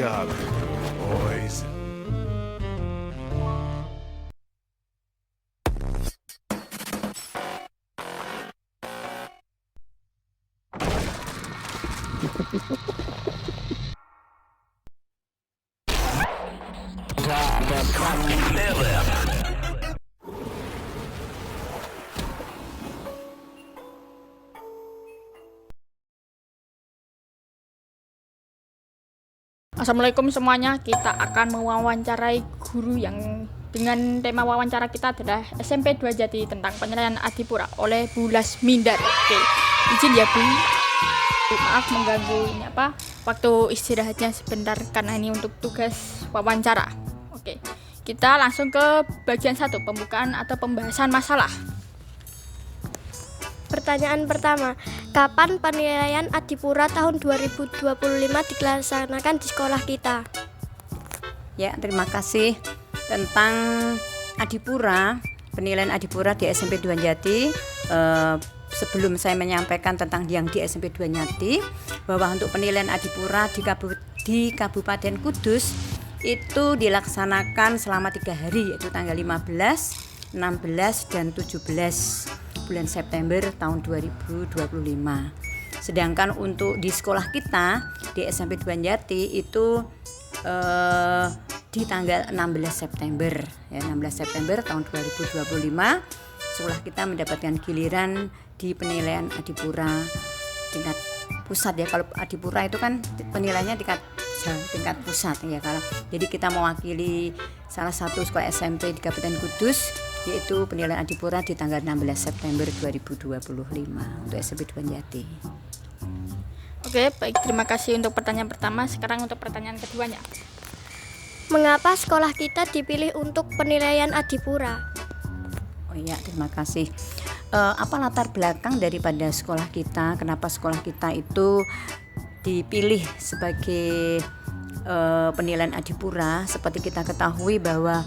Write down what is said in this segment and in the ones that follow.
job, boys. Assalamualaikum semuanya, kita akan mewawancarai guru yang dengan tema wawancara kita adalah SMP 2 Jati tentang penilaian Adipura oleh Bu Lasmindar. Oke, izin ya Bu, maaf mengganggu ini waktu istirahatnya sebentar karena ini untuk tugas wawancara. Oke, kita langsung ke bagian 1, pembukaan atau pembahasan masalah. Pertanyaan pertama, kapan penilaian Adipura tahun 2025 dilaksanakan di sekolah kita? Ya, terima kasih. Tentang Adipura, penilaian Adipura di SMP 2 Jati, sebelum saya menyampaikan tentang yang di SMP 2 Jati, bahwa untuk penilaian Adipura di Kabupaten Kudus itu dilaksanakan selama 3 hari, yaitu tanggal 15, 16, dan 17 bulan September tahun 2025. Sedangkan untuk di sekolah kita di SMP 2 Jati itu di tanggal 16 September ya, 16 September tahun 2025 sekolah kita mendapatkan giliran di penilaian Adipura tingkat pusat ya. Kalau Adipura itu kan penilaiannya tingkat pusat ya. Jadi kita mewakili salah satu sekolah SMP di Kabupaten Kudus, yaitu penilaian Adipura di tanggal 16 September 2025 untuk SMP 2 Jati. Oke, baik, terima kasih untuk pertanyaan pertama. Sekarang untuk pertanyaan keduanya. Mengapa sekolah kita dipilih untuk penilaian Adipura? Oh iya, terima kasih. Apa latar belakang daripada sekolah kita? Kenapa sekolah kita itu dipilih sebagai penilaian Adipura? Seperti kita ketahui bahwa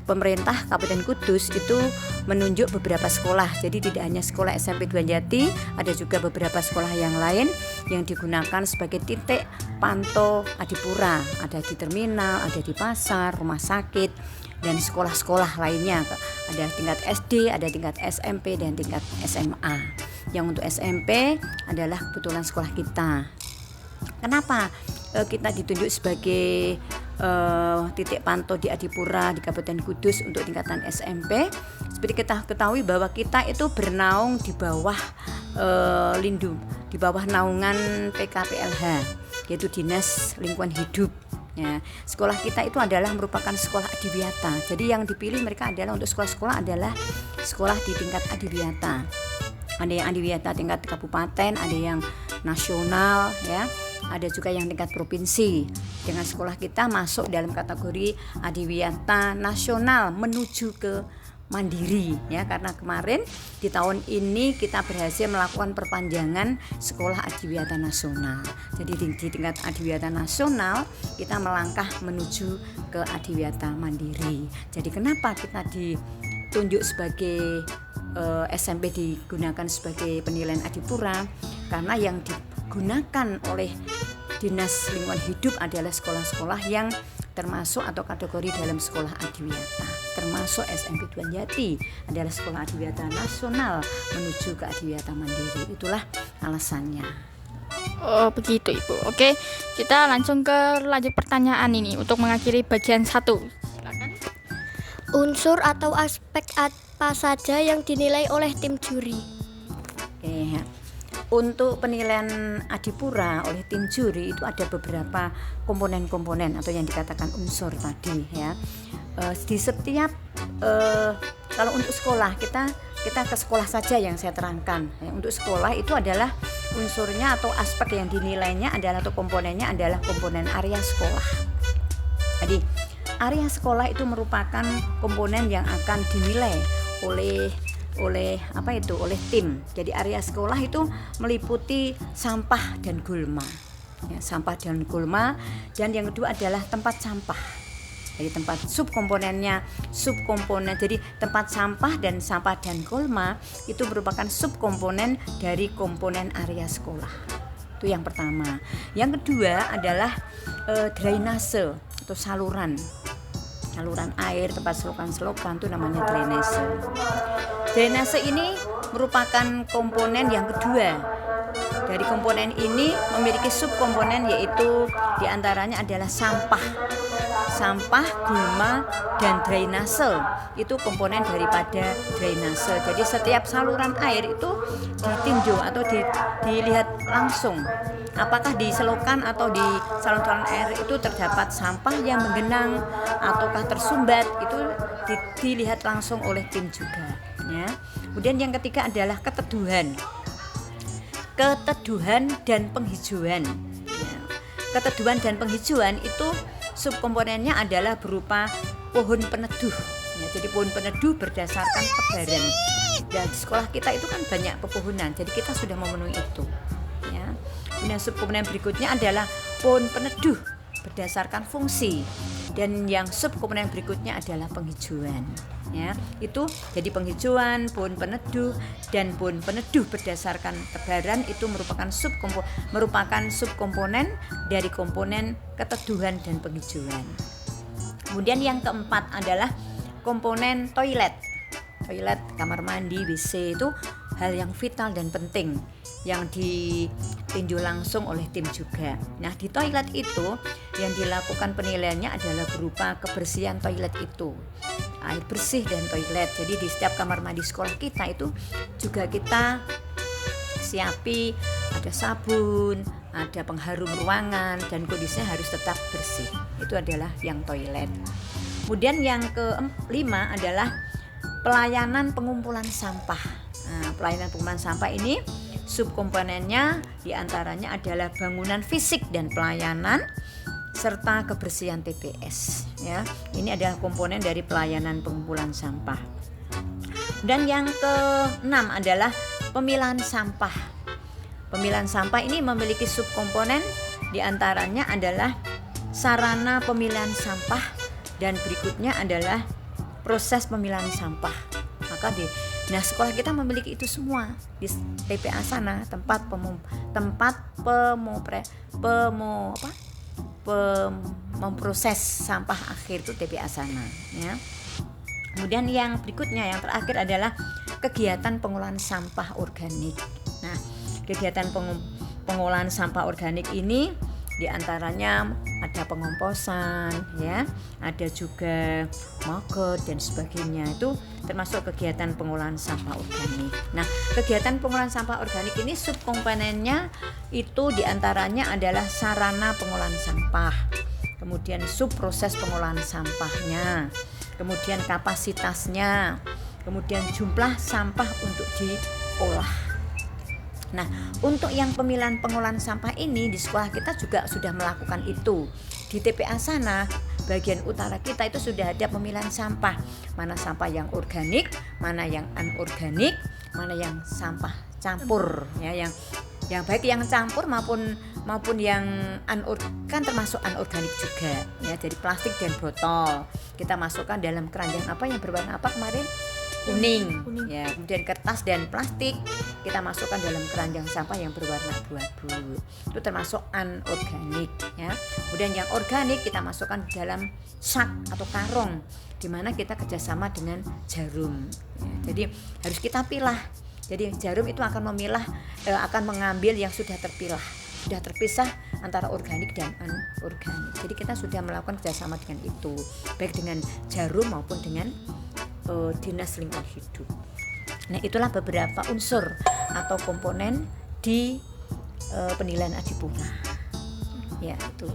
pemerintah Kabupaten Kudus itu menunjuk beberapa sekolah. Jadi tidak hanya sekolah SMP 2 Jati, ada juga beberapa sekolah yang lain yang digunakan sebagai titik pantau Adipura. Ada di terminal, ada di pasar, rumah sakit, dan sekolah-sekolah lainnya. Ada tingkat SD, ada tingkat SMP, dan tingkat SMA. Yang untuk SMP adalah kebetulan sekolah kita. Kenapa kita ditunjuk sebagai titik pantau di Adipura di Kabupaten Kudus untuk tingkatan SMP? Seperti kita ketahui bahwa kita itu bernaung di bawah di bawah naungan PKPLH, yaitu Dinas Lingkungan Hidup. Ya, sekolah kita itu adalah merupakan sekolah adiwiyata. Jadi yang dipilih mereka adalah untuk sekolah-sekolah adalah sekolah di tingkat adiwiyata. Ada yang adiwiyata tingkat kabupaten, ada yang nasional ya. Ada juga yang tingkat provinsi. Dengan sekolah kita masuk dalam kategori adiwiyata nasional menuju ke mandiri ya, karena kemarin di tahun ini kita berhasil melakukan perpanjangan sekolah adiwiyata nasional. Jadi di tingkat adiwiyata nasional kita melangkah menuju ke adiwiyata mandiri. Jadi kenapa kita ditunjuk sebagai SMP digunakan sebagai penilaian Adipura? Karena yang digunakan oleh Dinas Lingkungan Hidup adalah sekolah-sekolah yang termasuk atau kategori dalam sekolah adiwiyata, termasuk SMP 2 Jati adalah sekolah adiwiyata nasional menuju ke adiwiyata mandiri. Itulah alasannya. Oh begitu Ibu. Oke, kita langsung ke lanjut pertanyaan ini untuk mengakhiri bagian 1. Silakan. Unsur atau aspek apa saja yang dinilai oleh tim juri? Oke, untuk penilaian Adipura oleh tim juri itu ada beberapa komponen-komponen atau yang dikatakan unsur tadi ya. Di setiap kalau untuk sekolah kita ke sekolah saja yang saya terangkan ya. Untuk sekolah itu adalah unsurnya atau aspek yang dinilainya adalah atau komponennya adalah komponen area sekolah. Jadi area sekolah itu merupakan komponen yang akan dinilai oleh tim. Jadi area sekolah itu meliputi sampah dan gulma. Ya, sampah dan gulma, dan yang kedua adalah tempat sampah. Jadi tempat subkomponen. Jadi tempat sampah dan gulma itu merupakan subkomponen dari komponen area sekolah. Itu yang pertama. Yang kedua adalah drainase atau saluran air, tempat selokan itu namanya drainase. Drainase ini merupakan komponen yang kedua. Dari komponen ini memiliki subkomponen, yaitu diantaranya adalah sampah, gulma, dan drainase. Itu komponen daripada drainase. Jadi setiap saluran air itu ditinjau atau dilihat langsung, apakah di selokan atau di saluran air itu terdapat sampah yang menggenang ataukah tersumbat. Itu dilihat langsung oleh tim juga, ya. Kemudian yang ketiga adalah keteduhan dan penghijauan, ya. Keteduhan dan penghijauan itu subkomponennya adalah berupa pohon peneduh, ya. Jadi pohon peneduh berdasarkan tebaran. Dan di sekolah kita itu kan banyak pepohonan, jadi kita sudah memenuhi itu, ya. Kemudian subkomponen berikutnya adalah pohon peneduh berdasarkan fungsi, dan yang subkomponen berikutnya adalah penghijauan, ya. Itu jadi penghijauan, pohon peneduh, dan pohon peneduh berdasarkan tebaran itu merupakan subkomponen dari komponen keteduhan dan penghijauan. Kemudian yang keempat adalah komponen toilet, kamar mandi, WC. Itu hal yang vital dan penting yang ditinjau langsung oleh tim juga. Nah, di toilet itu yang dilakukan penilaiannya adalah berupa kebersihan toilet itu, air bersih dan toilet. Jadi di setiap kamar mandi sekolah kita itu juga kita siapi ada sabun, ada pengharum ruangan, dan kondisinya harus tetap bersih. Itu adalah yang toilet. Kemudian yang kelima adalah pelayanan pengumpulan sampah. Nah, pelayanan pengumpulan sampah ini subkomponennya diantaranya adalah bangunan fisik dan pelayanan serta kebersihan TPS, ya. Ini adalah komponen dari pelayanan pengumpulan sampah. Dan yang keenam adalah pemilahan sampah. Pemilahan sampah ini memiliki subkomponen, diantaranya adalah sarana pemilahan sampah, dan berikutnya adalah proses pemilahan sampah. Maka nah, sekolah kita memiliki itu semua di TPA sana, tempat memproses sampah akhir itu TPA sana, ya. Kemudian yang berikutnya, yang terakhir adalah kegiatan pengolahan sampah organik. Nah, kegiatan pengolahan sampah organik ini diantaranya ada pengomposan, ya, ada juga maggot dan sebagainya. Itu termasuk kegiatan pengolahan sampah organik. Nah, kegiatan pengolahan sampah organik ini subkomponennya itu diantaranya adalah sarana pengolahan sampah, kemudian subproses pengolahan sampahnya, kemudian kapasitasnya, kemudian jumlah sampah untuk diolah. Nah, untuk yang pemilahan pengolahan sampah ini di sekolah kita juga sudah melakukan itu. Di TPA sana, bagian utara kita itu sudah ada pemilahan sampah. Mana sampah yang organik, mana yang anorganik, mana yang sampah campur, ya, yang baik yang campur maupun yang kan termasuk anorganik juga, ya. Jadi plastik dan botol kita masukkan dalam keranjang apa yang berwarna apa kemarin? Kuning. Ya, kemudian kertas dan plastik kita masukkan dalam keranjang sampah yang berwarna abu-abu. Itu termasuk anorganik, ya. Kemudian yang organik kita masukkan dalam sak atau karung, di mana kita kerjasama dengan jarum, ya. Jadi harus kita pilah. Jadi jarum itu akan mengambil yang sudah terpisah antara organik dan anorganik. Jadi kita sudah melakukan kerjasama dengan itu, baik dengan jarum maupun dengan Dinas Lingkungan Hidup. Nah, itulah beberapa unsur atau komponen di penilaian Adipura. Ya, itu.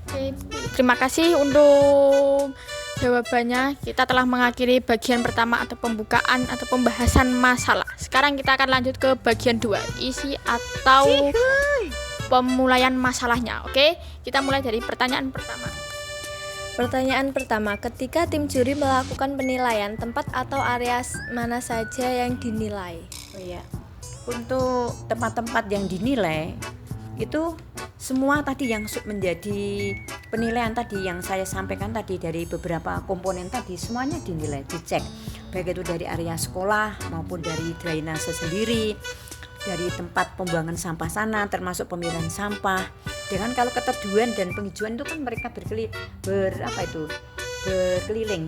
Oke, terima kasih untuk jawabannya. Kita telah mengakhiri bagian pertama atau pembukaan atau pembahasan masalah. Sekarang kita akan lanjut ke bagian 2, isi atau pemulaian masalahnya. Oke, kita mulai dari pertanyaan pertama. Pertanyaan pertama, ketika tim juri melakukan penilaian, tempat atau area mana saja yang dinilai? Oh ya, untuk tempat-tempat yang dinilai itu semua tadi yang menjadi penilaian tadi yang saya sampaikan tadi dari beberapa komponen tadi semuanya dinilai, dicek, baik itu dari area sekolah maupun dari drainase sendiri, dari tempat pembuangan sampah sana, termasuk pemilihan sampah. Dengan kalau keteduhan dan penghijauan itu kan mereka berkeliling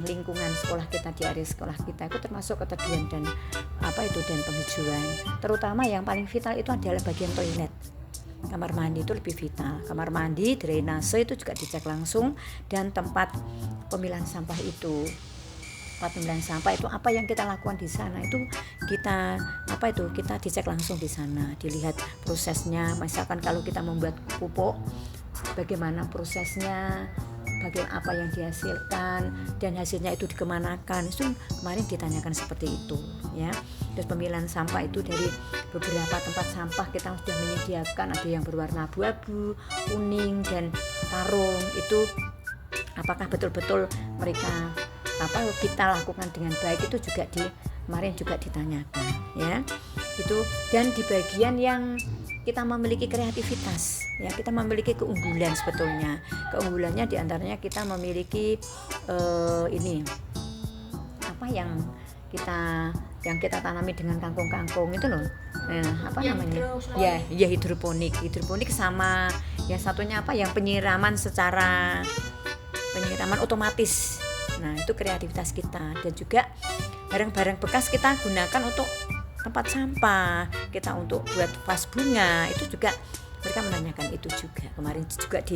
lingkungan sekolah kita, di area sekolah kita itu termasuk keteduhan dan dan penghijauan. Terutama yang paling vital itu adalah bagian toilet. Kamar mandi itu lebih vital. Kamar mandi, drainase itu juga dicek langsung, dan tempat pemilihan sampah itu. Tempat pemilihan sampah itu apa yang kita lakukan di sana itu kita dicek langsung di sana, dilihat prosesnya. Misalkan kalau kita membuat pupuk, bagaimana prosesnya, bagaimana apa yang dihasilkan, dan hasilnya itu dikemanakan. Itu kemarin ditanyakan seperti itu ya. Terus pemilihan sampah itu dari beberapa tempat sampah kita sudah menyediakan, ada yang berwarna abu-abu, kuning, dan tarung. Itu apakah betul-betul mereka kita lakukan dengan baik, itu juga kemarin juga ditanyakan ya. Itu, dan di bagian yang kita memiliki kreativitas ya, kita memiliki keunggulan. Sebetulnya keunggulannya diantaranya kita memiliki yang kita tanami dengan kangkung-kangkung itu loh, namanya hidroponik sama yang satunya yang penyiraman otomatis. Nah, itu kreativitas kita. Dan juga barang-barang bekas kita gunakan untuk tempat sampah, kita untuk buat vas bunga, itu juga mereka menanyakan itu juga. Kemarin juga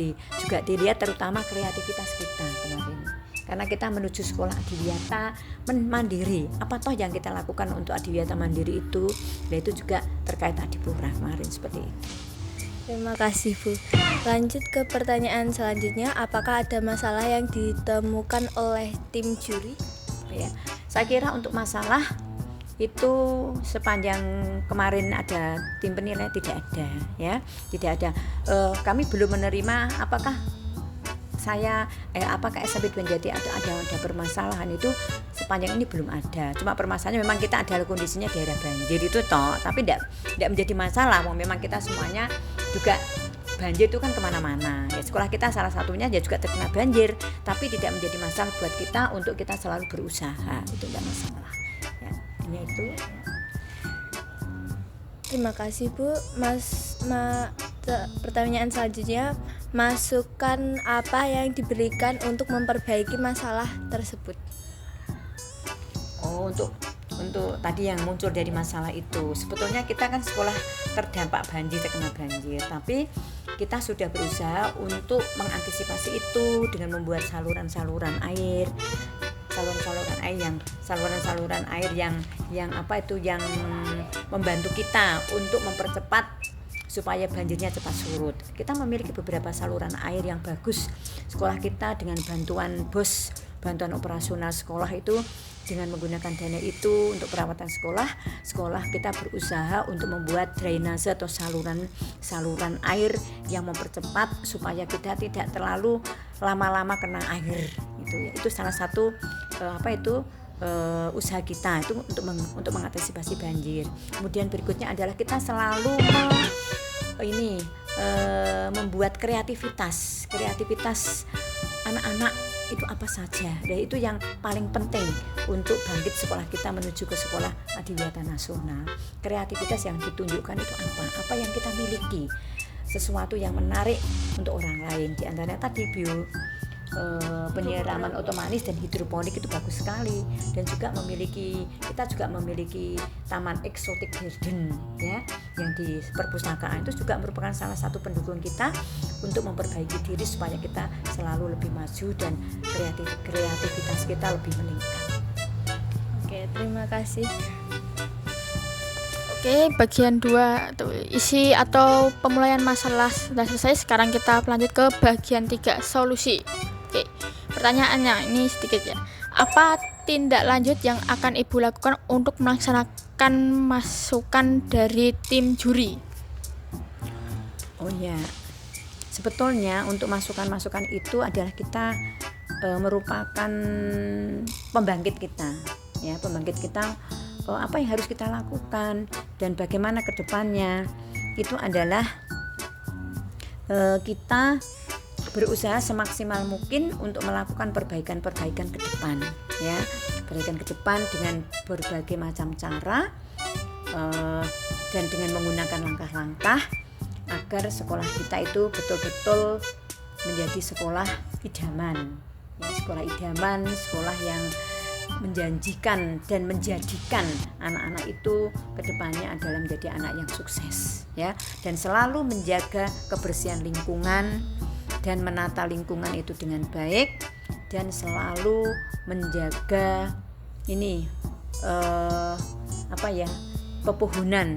dilihat terutama kreativitas kita kemarin. Karena kita menuju sekolah adiwiyata mandiri. Apa toh yang kita lakukan untuk adiwiyata mandiri itu? Nah, itu juga terkait adipura kemarin seperti itu. Terima kasih Bu. Lanjut ke pertanyaan selanjutnya, apakah ada masalah yang ditemukan oleh tim juri? Ya, saya kira untuk masalah itu sepanjang kemarin ada tim penilai tidak ada. Kami belum menerima apakah SMP Dwanjati ada permasalahan, itu sepanjang ini belum ada. Cuma permasalahannya memang kita ada kondisinya daerah banjir itu tapi tidak menjadi masalah. Memang kita semuanya juga banjir itu kan kemana-mana ya, sekolah kita salah satunya juga terkena banjir, tapi tidak menjadi masalah buat kita untuk kita selalu berusaha, itu tidak masalah ya. Ini itu. Terima kasih Bu. Pertanyaan selanjutnya, masukan apa yang diberikan untuk memperbaiki masalah tersebut? Untuk tadi yang muncul dari masalah itu, sebetulnya kita kan sekolah terkena banjir, tapi kita sudah berusaha untuk mengantisipasi itu dengan membuat saluran air yang membantu kita untuk mempercepat supaya banjirnya cepat surut. Kita memiliki beberapa saluran air yang bagus. Sekolah kita dengan bantuan operasional sekolah itu, dengan menggunakan dana itu untuk perawatan sekolah kita berusaha untuk membuat drainase atau saluran air yang mempercepat supaya kita tidak terlalu lama-lama kena air. Itu salah satu usaha kita itu untuk mengantisipasi banjir. Kemudian berikutnya adalah kita selalu membuat kreativitas anak-anak itu apa saja. Dan itu yang paling penting untuk bangkit sekolah kita menuju ke sekolah adiwiyata nasional. Kreativitas yang ditunjukkan itu apa yang kita miliki, sesuatu yang menarik untuk orang lain. Di antaranya tadi penyiraman otomatis dan hidroponik itu bagus sekali. Dan kita juga memiliki taman exotic garden ya, yang di perpustakaan itu juga merupakan salah satu pendukung kita untuk memperbaiki diri supaya kita selalu lebih maju dan kreativitas kita lebih meningkat. Oke, terima kasih. Oke, bagian 2 isi atau pemulaian masalah sudah selesai. Sekarang kita lanjut ke bagian 3, solusi. Oke, pertanyaannya ini sedikit ya. Apa tindak lanjut yang akan Ibu lakukan untuk melaksanakan masukan dari tim juri? Oh ya, sebetulnya untuk masukan-masukan itu adalah kita merupakan pembangkit kita ya, apa yang harus kita lakukan dan bagaimana ke depannya. Itu adalah kita berusaha semaksimal mungkin untuk melakukan perbaikan ke depan ya, perbaikan ke depan dengan berbagai macam cara dan dengan menggunakan langkah-langkah agar sekolah kita itu betul-betul menjadi sekolah idaman, ya, sekolah idaman, sekolah yang menjanjikan dan menjadikan anak-anak itu kedepannya adalah menjadi anak yang sukses, ya, dan selalu menjaga kebersihan lingkungan dan menata lingkungan itu dengan baik, dan selalu menjaga ini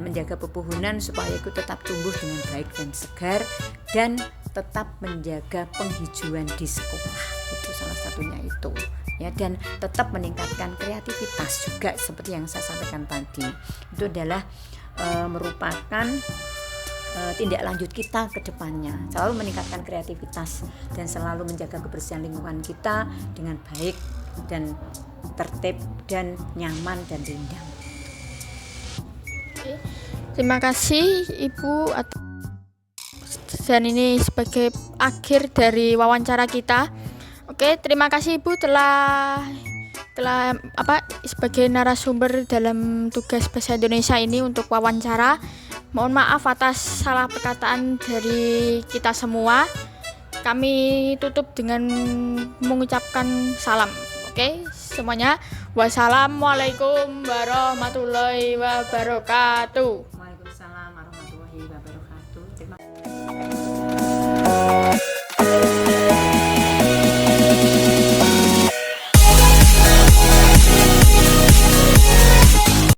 menjaga pepohonan supaya itu tetap tumbuh dengan baik dan segar, dan tetap menjaga penghijauan di sekolah, itu salah satunya itu, ya, dan tetap meningkatkan kreativitas juga seperti yang saya sampaikan tadi. Itu adalah merupakan tindak lanjut kita ke depannya, selalu meningkatkan kreativitas dan selalu menjaga kebersihan lingkungan kita dengan baik dan tertib dan nyaman dan rindang. Terima kasih Ibu. Dan ini sebagai akhir dari wawancara kita. Oke, terima kasih Ibu telah sebagai narasumber dalam tugas bahasa Indonesia ini untuk wawancara. Mohon maaf atas salah perkataan dari kita semua. Kami tutup dengan mengucapkan salam. Oke, semuanya. Wassalamualaikum warahmatullahi wabarakatuh. Waalaikumsalam warahmatullahi wabarakatuh. Terima kasih.